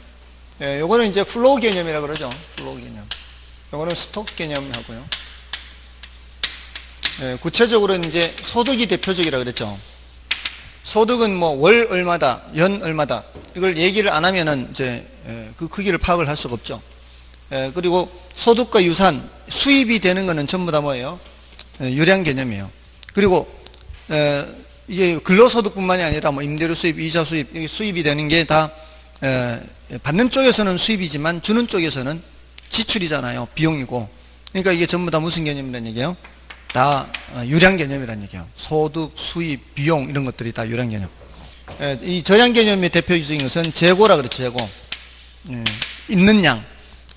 요거는 이제 플로우 개념이라 그러죠. 플로우 개념. 요거는 스톡 개념하고요. 구체적으로는 이제 소득이 대표적이라 그랬죠. 소득은 뭐 월 얼마다, 연 얼마다, 이걸 얘기를 안 하면은 이제 그 크기를 파악을 할 수가 없죠. 그리고 소득과 유산, 수입이 되는 거는 전부 다 뭐예요? 유량 개념이에요. 그리고 이게 근로소득뿐만이 아니라 뭐 임대료 수입, 이자 수입, 수입이 되는 게 다 받는 쪽에서는 수입이지만 주는 쪽에서는 지출이잖아요. 비용이고. 그러니까 이게 전부 다 무슨 개념이란 얘기예요? 다 유량 개념이란 얘기예요. 소득, 수입, 비용 이런 것들이 다 유량 개념. 이 저량 개념의 대표적인 것은 재고라 그랬죠. 재고. 있는 양.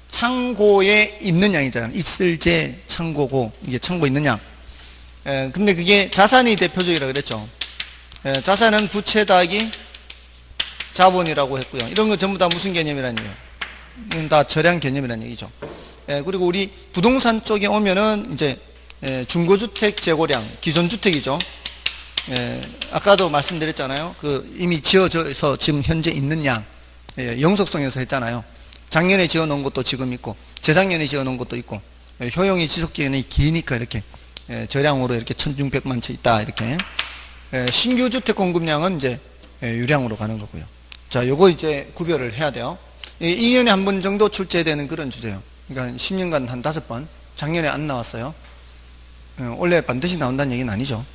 창고에 있는 양이잖아요. 있을 재 창고고, 이게 창고에 있는 양. 근데 그게 자산이 대표적이라 그랬죠. 자산은 부채 더하기 자본이라고 했고요. 이런 거 전부 다 무슨 개념이란 얘기예요? 다 저량 개념이란 얘기죠. 그리고 우리 부동산 쪽에 오면은 이제 중고주택 재고량, 기존주택이죠. 아까도 말씀드렸잖아요. 그 이미 지어져서 지금 현재 있는 양, 영속성에서 했잖아요. 작년에 지어놓은 것도 지금 있고, 재작년에 지어놓은 것도 있고, 효용이 지속기간이 기니까 이렇게 저량으로 이렇게 1600만 채 있다 이렇게. 신규 주택 공급량은 이제 유량으로 가는 거고요. 자, 요거 이제 구별을 해야 돼요. 2년에 한 번 정도 출제되는 그런 주제예요. 그러니까 10년간 한 5번. 작년에 안 나왔어요. 원래 반드시 나온다는 얘기는 아니죠.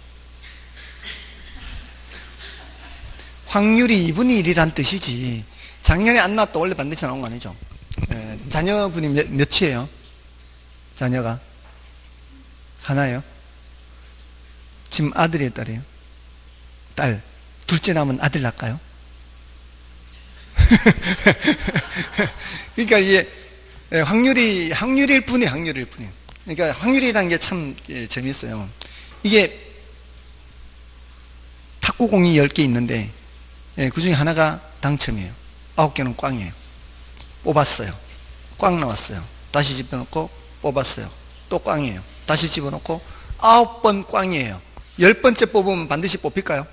확률이 2분의 1이란 뜻이지. 작년에 안 나왔다 원래 반드시 나온 거 아니죠. 자녀분이 몇이에요? 자녀가? 하나요? 지금 아들이에요, 딸이에요? 딸. 둘째 나면 아들 낳을까요? 그러니까 이게 확률일 뿐이에요, 확률일 뿐이에요. 그러니까 확률이라는 게 참 재미있어요. 이게 탁구공이 10개 있는데 그 중에 하나가 당첨이에요. 9개는 꽝이에요. 뽑았어요. 꽝 나왔어요. 다시 집어넣고 뽑았어요. 또 꽝이에요. 다시 집어넣고 9번 꽝이에요. 10번째 뽑으면 반드시 뽑힐까요?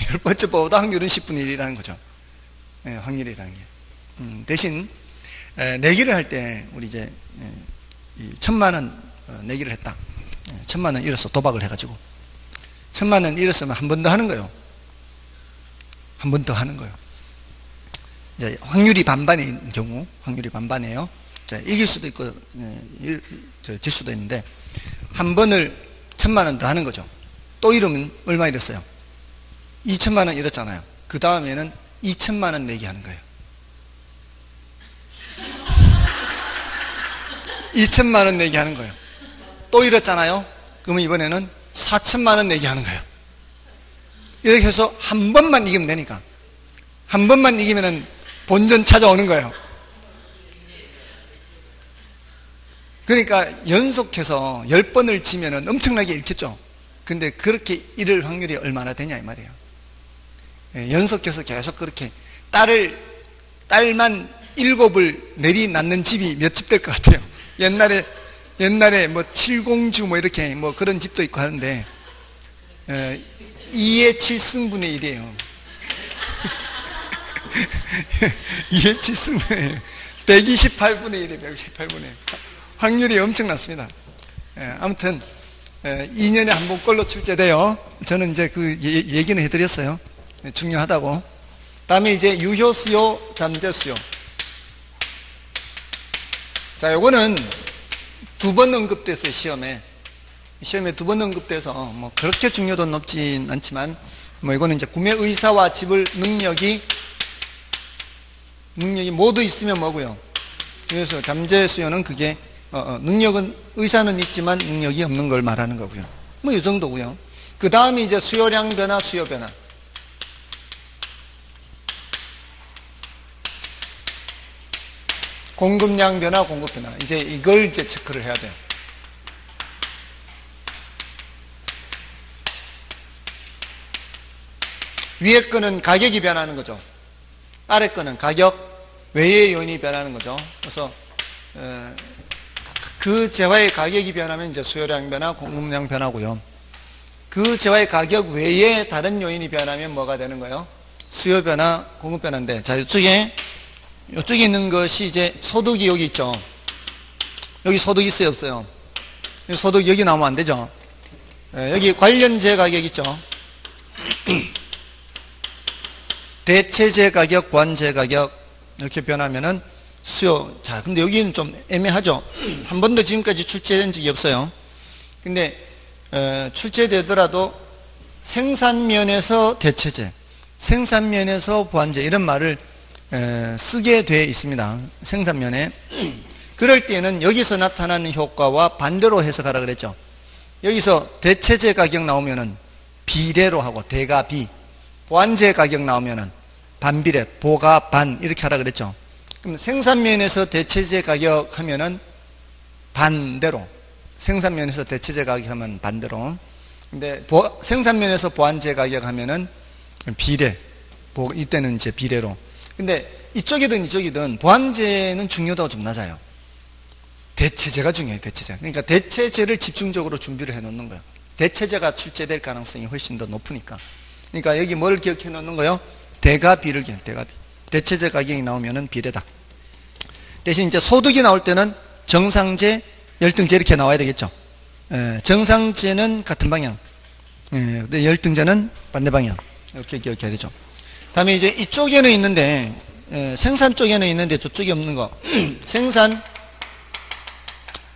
10번째 뽑아도 확률은 10분의 1이라는 거죠. 확률이라는 게. 대신 내기를 할 때 우리 이제 1000만 원 내기를 했다. 1000만 원 잃었어. 도박을 해가지고 1000만 원 잃었으면 한 번 더 하는 거예요. 한 번 더 하는 거예요. 이제 확률이 반반인 경우, 확률이 반반이에요. 자, 이길 수도 있고 질 수도 있는데 한 번을 1000만 원 더 하는 거죠. 또 잃으면 얼마 잃었어요? 2000만 원 잃었잖아요. 그 다음에는 2000만 원 내기 하는 거예요. 2000만 원 내기 하는 거예요. 또 잃었잖아요. 그러면 이번에는 4000만 원 내기 하는 거예요. 이렇게 해서 한 번만 이기면 되니까. 한 번만 이기면은 본전 찾아오는 거예요. 그러니까 연속해서 10번을 치면은 엄청나게 잃겠죠. 근데 그렇게 잃을 확률이 얼마나 되냐 이 말이에요. 연속해서 계속 그렇게 딸만 7을 내리 낳는 집이 몇 집 될 것 같아요. 옛날에 뭐 7공주 뭐 이렇게 뭐 그런 집도 있고 하는데 2의 7승분의 1이에요. 2의 7승분의 1. 128분의 1이에요. 128분의 1. 확률이 엄청 낮습니다. 아무튼 2년에 한 번 꼴로 출제돼요. 저는 이제 그 얘기는 해드렸어요. 중요하다고. 다음에 이제 유효수요, 잠재수요. 자, 요거는 2번 언급됐어요, 시험에 2번 언급돼서 뭐 그렇게 중요도는 높진 않지만 뭐 이거는 이제 구매 의사와 지불 능력이 모두 있으면 뭐고요. 그래서 잠재수요는 그게 능력은 의사는 있지만 능력이 없는 걸 말하는 거고요. 뭐 이 정도고요. 그 다음에 이제 수요량 변화, 수요 변화. 공급량 변화, 공급 변화. 이제 이걸 이제 체크를 해야 돼요. 위에 거는 가격이 변하는 거죠. 아래 거는 가격 외의 요인이 변하는 거죠. 그래서 그 재화의 가격이 변하면 이제 수요량 변화, 공급량 변하고요. 그 재화의 가격 외에 다른 요인이 변하면 뭐가 되는 거예요? 수요 변화, 공급 변화인데, 자, 이쪽에 있는 것이 이제 소득이 여기 있죠. 여기 소득 있어요, 없어요? 여기 소득 여기 나오면 안 되죠. 여기 관련재 가격 있죠. 대체재 가격, 보완재 가격 이렇게 변하면은 수요. 자, 근데 여기는 좀 애매하죠. 한 번도 지금까지 출제된 적이 없어요. 근데 출제되더라도 생산면에서 대체재, 생산면에서 보완재 이런 말을 쓰게 돼 있습니다. 생산면에. 그럴 때는 여기서 나타나는 효과와 반대로 해석하라 그랬죠. 여기서 대체재 가격 나오면은 비례로 하고 대가 비, 보완재 가격 나오면은 반비례, 보가 반 이렇게 하라 그랬죠. 그럼 생산면에서 대체재 가격 하면은 반대로, 생산면에서 대체재 가격 하면 반대로. 근데 생산면에서 보완재 가격 하면은 비례, 이때는 이제 비례로. 근데 이쪽이든 이쪽이든 보완재는 중요도가 좀 낮아요. 대체재가 중요해요. 대체재. 그러니까 대체재를 집중적으로 준비를 해 놓는 거예요. 대체재가 출제될 가능성이 훨씬 더 높으니까. 그러니까 여기 뭘 기억해 놓는 거예요? 대가 비를 기억. 대가 비. 대체재 가격이 나오면은 비례다. 대신 이제 소득이 나올 때는 정상재, 열등재 이렇게 나와야 되겠죠. 정상재는 같은 방향. 근데 열등재는 반대 방향. 이렇게 기억해야 되죠. 다음에 이제 이쪽에는 있는데, 생산 쪽에는 있는데 저쪽에 없는 거. 생산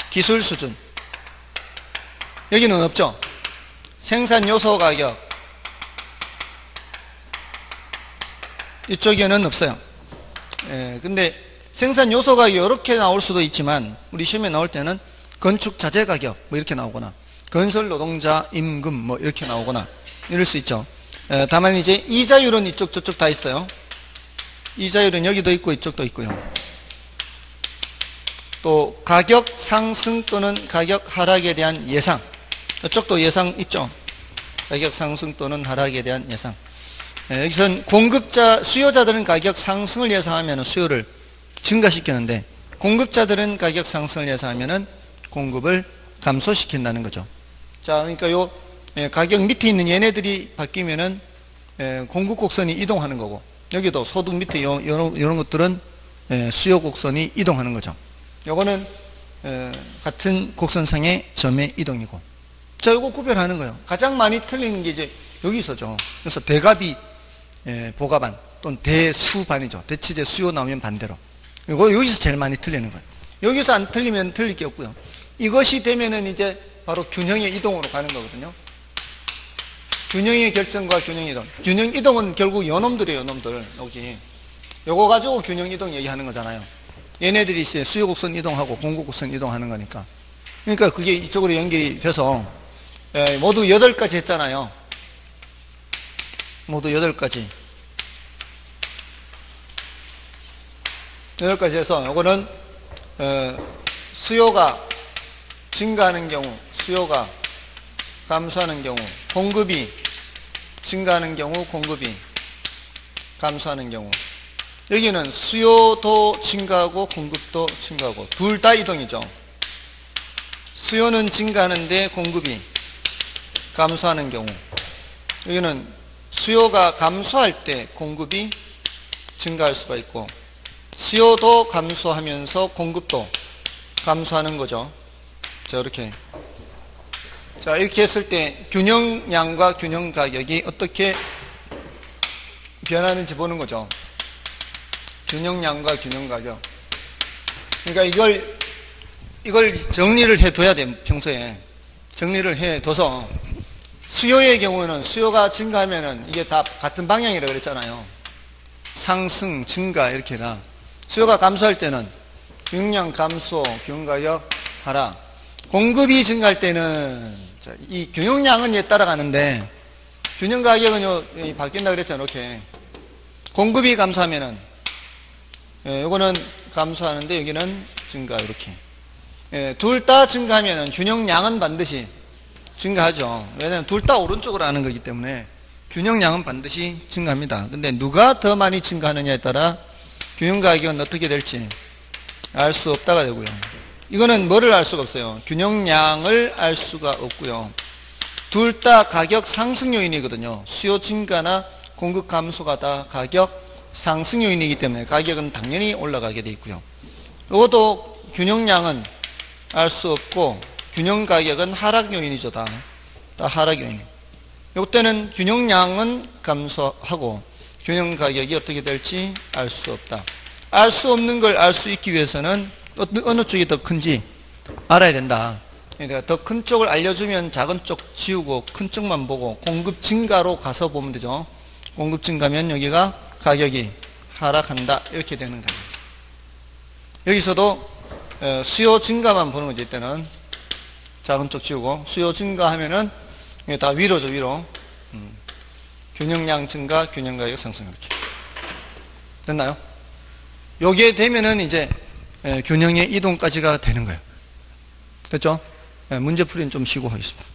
기술 수준. 여기는 없죠. 생산 요소 가격. 이쪽에는 없어요. 근데 생산 요소 가격이 이렇게 나올 수도 있지만, 우리 시험에 나올 때는 건축 자재 가격, 뭐 이렇게 나오거나, 건설 노동자 임금, 뭐 이렇게 나오거나, 이럴 수 있죠. 다만 이제 이자율은 이쪽 저쪽 다 있어요. 이자율은 여기도 있고 이쪽도 있고요. 또 가격 상승 또는 가격 하락에 대한 예상, 이쪽도 예상 있죠. 가격 상승 또는 하락에 대한 예상. 여기선 공급자, 수요자들은 가격 상승을 예상하면 수요를 증가시키는데, 공급자들은 가격 상승을 예상하면 공급을 감소시킨다는 거죠. 자, 그러니까 요 가격 밑에 있는 얘네들이 바뀌면은 공급 곡선이 이동하는 거고, 여기도 소득 밑에 이런 것들은 수요 곡선이 이동하는 거죠. 요거는 같은 곡선상의 점의 이동이고. 자, 요거 구별하는 거예요. 가장 많이 틀리는 게 이제 여기서죠. 그래서 대가비, 보가반 또는 대수반이죠. 대체재 수요 나오면 반대로. 이거 여기서 제일 많이 틀리는 거예요. 여기서 안 틀리면 틀릴 게 없고요. 이것이 되면은 이제 바로 균형의 이동으로 가는 거거든요. 균형의 결정과 균형 이동. 균형 이동은 결국 요놈들이에요, 요놈들. 여기. 요거 가지고 균형 이동 얘기하는 거잖아요. 얘네들이 이제 수요 곡선 이동하고 공급 곡선 이동하는 거니까. 그러니까 그게 이쪽으로 연결이 돼서 모두 8가지 했잖아요. 모두 8가지. 8가지 해서 요거는 수요가 증가하는 경우, 수요가 감소하는 경우, 공급이 증가하는 경우, 공급이 감소하는 경우. 여기는 수요도 증가하고 공급도 증가하고 둘 다 이동이죠. 수요는 증가하는데 공급이 감소하는 경우, 여기는 수요가 감소할 때 공급이 증가할 수가 있고, 수요도 감소하면서 공급도 감소하는 거죠. 자, 이렇게. 자, 이렇게 했을 때 균형량과 균형 가격이 어떻게 변하는지 보는 거죠. 균형량과 균형 가격. 그러니까 이걸 정리를 해둬야 돼, 평소에. 정리를 해둬서 수요의 경우는 수요가 증가하면은 이게 다 같은 방향이라고 그랬잖아요. 상승, 증가 이렇게가. 수요가 감소할 때는 균형량 감소, 균형 가격 하락. 공급이 증가할 때는 이 균형량은 얘 따라가는데 균형 가격은 바뀐다 그랬잖아요. 이렇게. 공급이 감소하면은 요거는 감소하는데 여기는 증가 이렇게. 둘 다 증가하면은 균형량은 반드시 증가하죠. 왜냐하면 둘 다 오른쪽으로 하는 거기 때문에 균형량은 반드시 증가합니다. 근데 누가 더 많이 증가하느냐에 따라 균형가격은 어떻게 될지 알 수 없다가 되고요. 이거는 뭐를 알 수가 없어요. 균형량을 알 수가 없고요. 둘 다 가격 상승 요인이거든요. 수요 증가나 공급 감소가 다 가격 상승 요인이기 때문에 가격은 당연히 올라가게 돼 있고요. 이것도 균형량은 알 수 없고 균형 가격은 하락 요인이죠. 다 하락 요인. 이때는 균형량은 감소하고 균형 가격이 어떻게 될지 알 수 없다. 알 수 없는 걸 알 수 있기 위해서는 어느 쪽이 더 큰지 알아야 된다. 그러니까 더 큰 쪽을 알려주면 작은 쪽 지우고 큰 쪽만 보고 공급 증가로 가서 보면 되죠. 공급 증가면 여기가 가격이 하락한다 이렇게 되는 거죠. 여기서도 수요 증가만 보는 거지. 이때는 작은 쪽 지우고 수요 증가하면은 이게 다 위로죠. 위로. 균형량 증가, 균형 가격 상승 이렇게 됐나요? 요게 되면은 이제 균형의 이동까지가 되는 거예요. 됐죠? 문제 풀이는 좀 쉬고 하겠습니다.